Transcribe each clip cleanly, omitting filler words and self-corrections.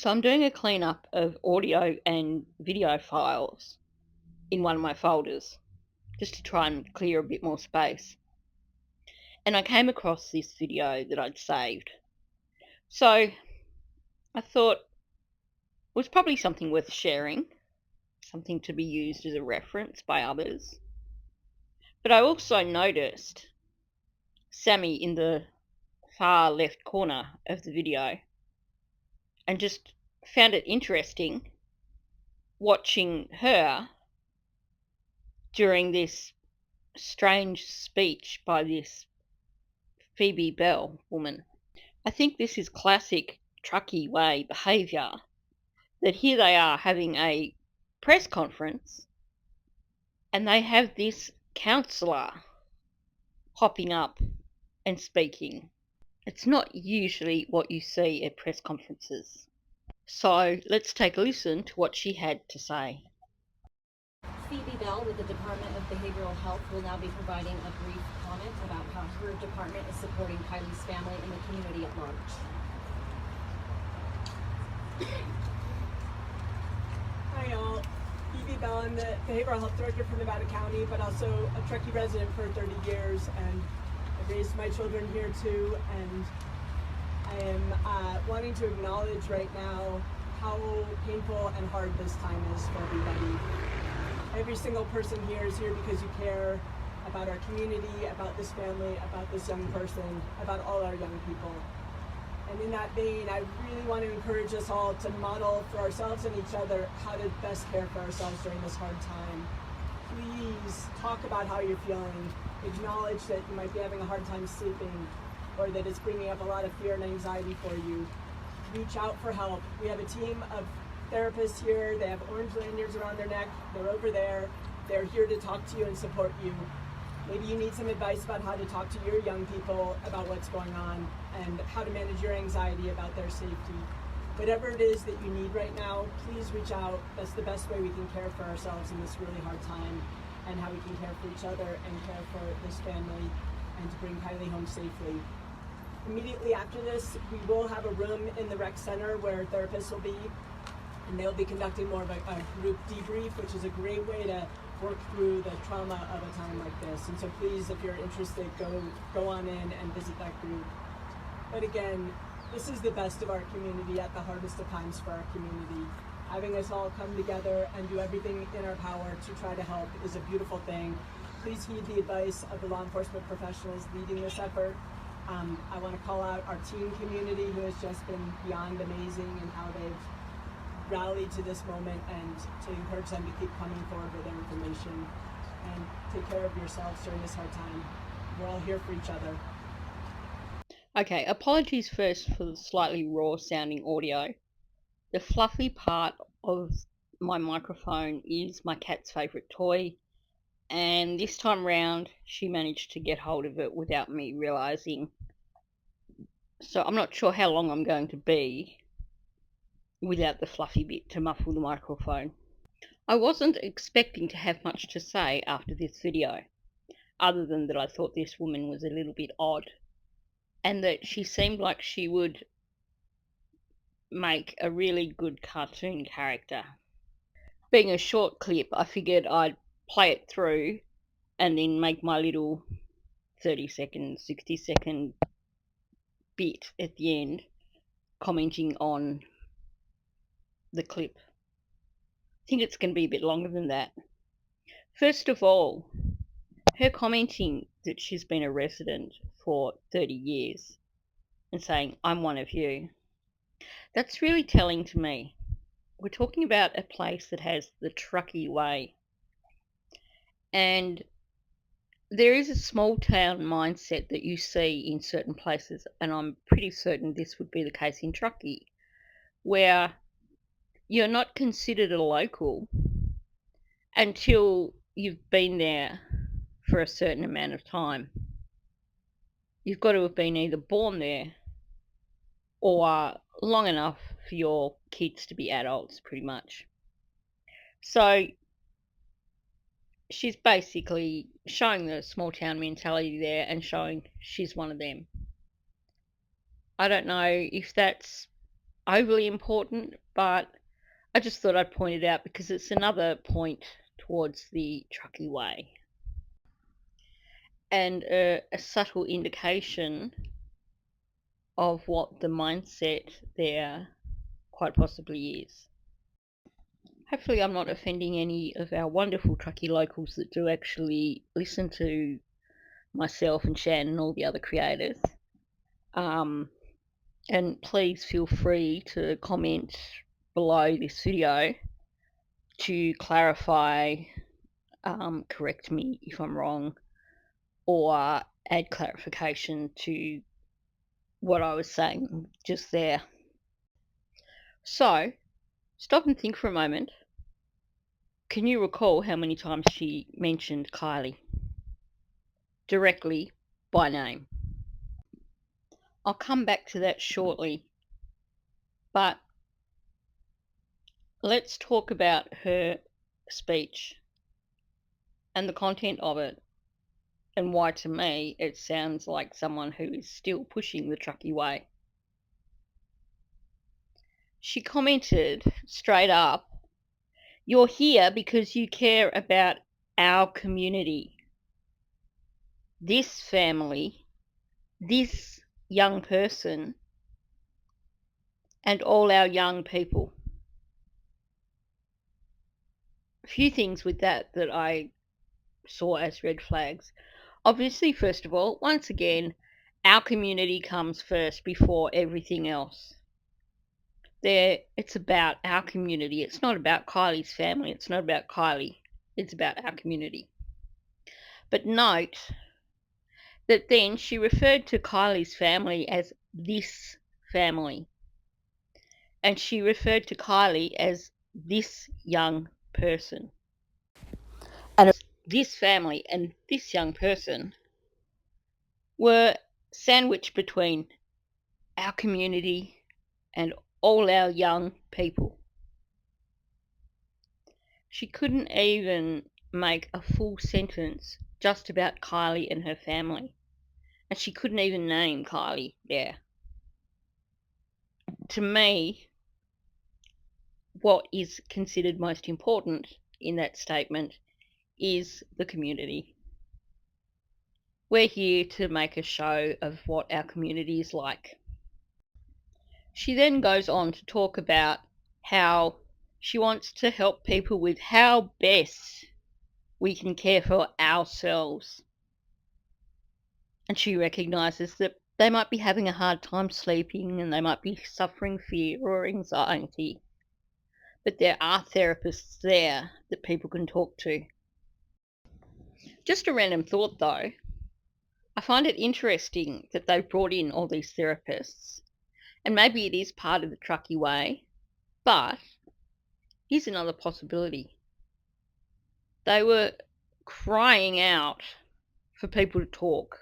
So I'm doing a cleanup of audio and video files in one of my folders just to try and clear a bit more space. And I came across this video that I'd saved. So I thought it was probably something worth sharing, something to be used as a reference by others. But I also noticed Sammy in the far left corner of the video and just found it interesting watching her during this strange speech by this Phoebe Bell woman. I think this is classic Truckee Way behaviour, that here they are having a press conference and they have this counsellor hopping up and speaking. It's not usually what you see at press conferences. So let's take a listen to what she had to say. Phoebe Bell with the Department of Behavioral Health will now be providing a brief comment about how her department is supporting Kiely's family and the community at large. Hi all, Phoebe Bell. I'm the Behavioral Health Director for Nevada County, but also a Truckee resident for 30 years, and I raised my children here too, and I am wanting to acknowledge right now how painful and hard this time is for everybody. Every single person here is here because you care about our community, about this family, about this young person, about all our young people. And in that vein, I really want to encourage us all to model for ourselves and each other how to best care for ourselves during this hard time. Please talk about how you're feeling. Acknowledge that you might be having a hard time sleeping, or that it's bringing up a lot of fear and anxiety for you. Reach out for help. We have a team of therapists here. They have orange lanyards around their neck. They're over there. They're here to talk to you and support you. Maybe you need some advice about how to talk to your young people about what's going on and how to manage your anxiety about their safety. Whatever it is that you need right now, please reach out. That's the best way we can care for ourselves in this really hard time, and how we can care for each other and care for this family and to bring Kiely home safely. Immediately after this, we will have a room in the rec center where therapists will be, and they'll be conducting more of a group debrief, which is a great way to work through the trauma of a time like this. And so please, if you're interested, go on in and visit that group. But again, this is the best of our community at the hardest of times for our community. Having us all come together and do everything in our power to try to help is a beautiful thing. Please heed the advice of the law enforcement professionals leading this effort. I want to call out our teen community, who has just been beyond amazing in how they've rallied to this moment, and to encourage them to keep coming forward with their information. And take care of yourselves during this hard time. We're all here for each other. Okay, apologies first for the slightly raw sounding audio. The fluffy part of my microphone is my cat's favourite toy, and this time round she managed to get hold of it without me realising. So I'm not sure how long I'm going to be without the fluffy bit to muffle the microphone. I wasn't expecting to have much to say after this video, other than that I thought this woman was a little bit odd, and that she seemed like she would make a really good cartoon character. Being a short clip, I figured I'd play it through and then make my little 30-second, 60-second bit at the end commenting on the clip. I think it's going to be a bit longer than that. First of all, her commenting that she's been a resident for 30 years and saying, "I'm one of you," that's really telling to me. We're talking about a place that has the Truckee Way, and there is a small town mindset that you see in certain places, and I'm pretty certain this would be the case in Truckee, where you're not considered a local until you've been there for a certain amount of time. You've got to have been either born there or long enough for your kids to be adults, pretty much. So she's basically showing the small town mentality there and showing she's one of them. I don't know if that's overly important, but I just thought I'd point it out because it's another point towards the Truckee Way and a subtle indication of what the mindset there quite possibly is. Hopefully I'm not offending any of our wonderful Truckee locals that do actually listen to myself and Shan and all the other creators. And please feel free to comment below this video to clarify, correct me if I'm wrong, or add clarification to what I was saying just there. So, stop and think for a moment. Can you recall how many times she mentioned Kiely? Directly, by name. I'll come back to that shortly, but let's talk about her speech and the content of it, and why to me it sounds like someone who is still pushing the Truckee Way. She commented straight up, "You're here because you care about our community, this family, this young person, and all our young people." A few things with that I saw as red flags. Obviously, first of all, once again, our community comes first before everything else. It's about our community. It's not about Kylie's family. It's not about Kiely. It's about our community. But note that then she referred to Kylie's family as this family. And she referred to Kiely as this young person. And this family and this young person were sandwiched between our community and all our young people. She couldn't even make a full sentence just about Kiely and her family. And she couldn't even name Kiely there. To me, what is considered most important in that statement is the community. We're here to make a show of what our community is like. She then goes on to talk about how she wants to help people with how best we can care for ourselves. And she recognises that they might be having a hard time sleeping and they might be suffering fear or anxiety. But there are therapists there that people can talk to. Just a random thought though, I find it interesting that they've brought in all these therapists, and maybe it is part of the Truckee Way, but here's another possibility. They were crying out for people to talk,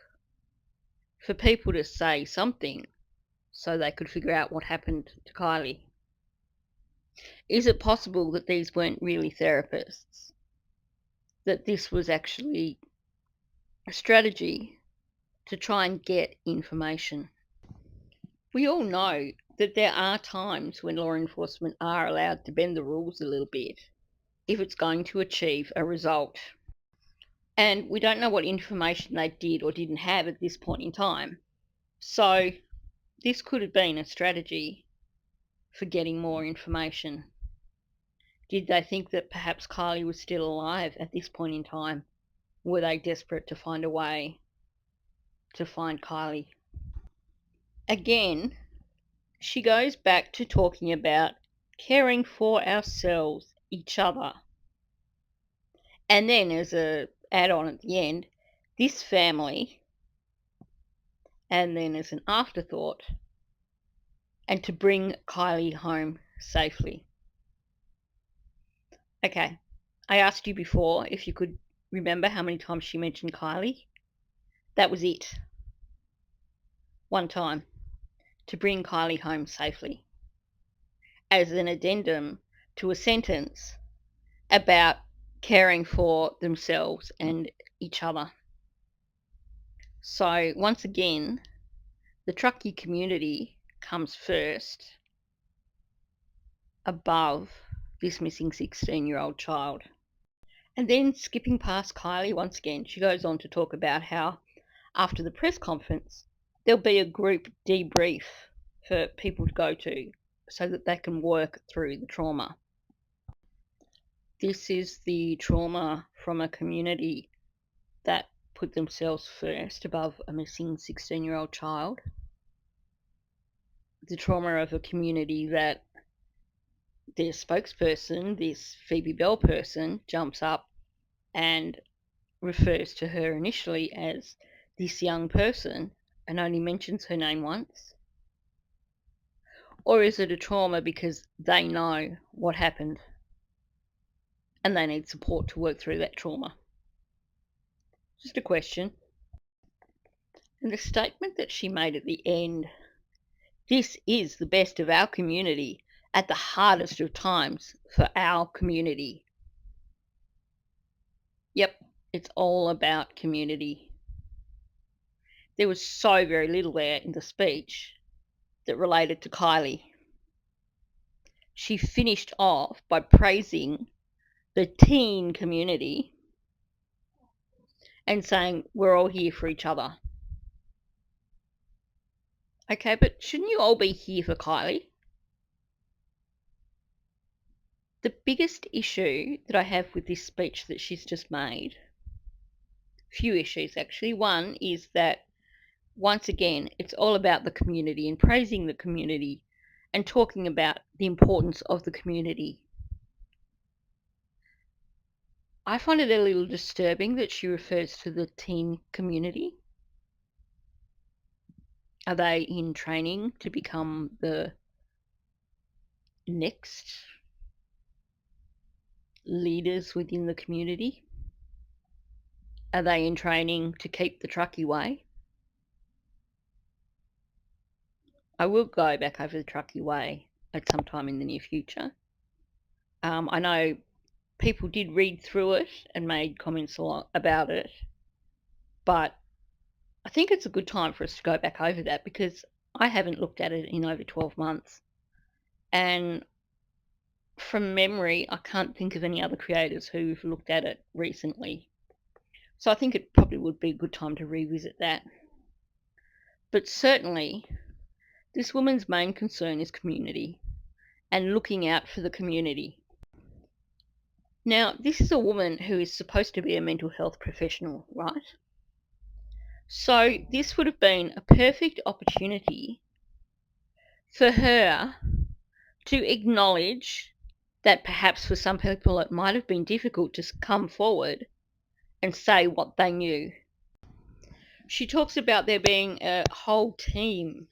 for people to say something so they could figure out what happened to Kiely. Is it possible that these weren't really therapists? That this was actually a strategy to try and get information? We all know that there are times when law enforcement are allowed to bend the rules a little bit if it's going to achieve a result. And we don't know what information they did or didn't have at this point in time. So this could have been a strategy for getting more information. Did they think that perhaps Kiely was still alive at this point in time? Were they desperate to find a way to find Kiely? Again, she goes back to talking about caring for ourselves, each other. And then as a add-on at the end, this family, and then as an afterthought, and to bring Kiely home safely. Okay, I asked you before if you could remember how many times she mentioned Kiely. That was it. One time, to bring Kiely home safely, as an addendum to a sentence about caring for themselves and each other. So once again, the Truckee community comes first above this missing 16-year-old child. And then skipping past Kiely once again, she goes on to talk about how after the press conference, there'll be a group debrief for people to go to so that they can work through the trauma. This is the trauma from a community that put themselves first above a missing 16-year-old child. The trauma of a community that their spokesperson, this Phoebe Bell person, jumps up and refers to her initially as this young person and only mentions her name once? Or is it a trauma because they know what happened and they need support to work through that trauma? Just a question. And the statement that she made at the end, this is the best of our community at the hardest of times for our community. Yep, it's all about community. There was so very little there in the speech that related to Kiely. She finished off by praising the teen community and saying we're all here for each other. Okay, but shouldn't you all be here for Kiely? The biggest issue that I have with this speech that she's just made, few issues actually. One is that, once again, it's all about the community and praising the community and talking about the importance of the community. I find it a little disturbing that she refers to the teen community. Are they in training to become the next leaders within the community? Are they in training to keep the Truckee Way? I will go back over the Truckee Way at some time in the near future. I know people did read through it and made comments about it, but I think it's a good time for us to go back over that because I haven't looked at it in over 12 months. And from memory, I can't think of any other creators who've looked at it recently. So I think it probably would be a good time to revisit that. But certainly, this woman's main concern is community and looking out for the community. Now, this is a woman who is supposed to be a mental health professional, right? So this would have been a perfect opportunity for her to acknowledge that perhaps for some people it might have been difficult to come forward and say what they knew. She talks about there being a whole team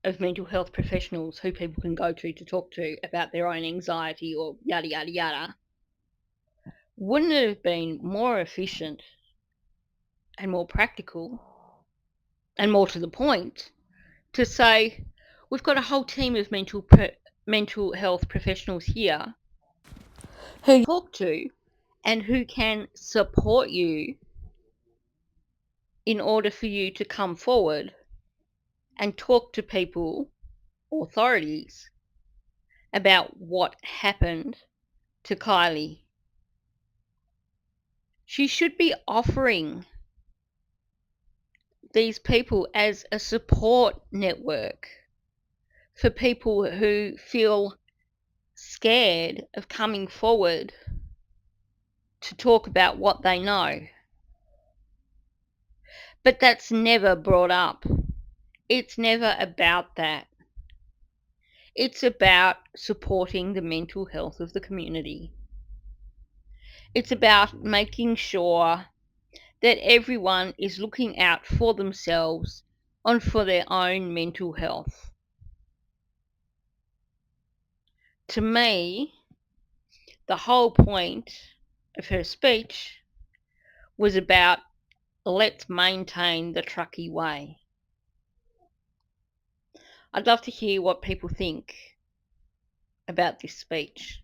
of mental health professionals who people can go to talk to about their own anxiety or yada, yada, yada. Wouldn't it have been more efficient and more practical and more to the point to say, we've got a whole team of mental health professionals here who you talk to and who can support you in order for you to come forward and talk to people, authorities, about what happened to Kiely. She should be offering these people as a support network for people who feel scared of coming forward to talk about what they know. But that's never brought up. It's never about that. It's about supporting the mental health of the community. It's about making sure that everyone is looking out for themselves and for their own mental health. To me, the whole point of her speech was about let's maintain the Truckee Way. I'd love to hear what people think about this speech.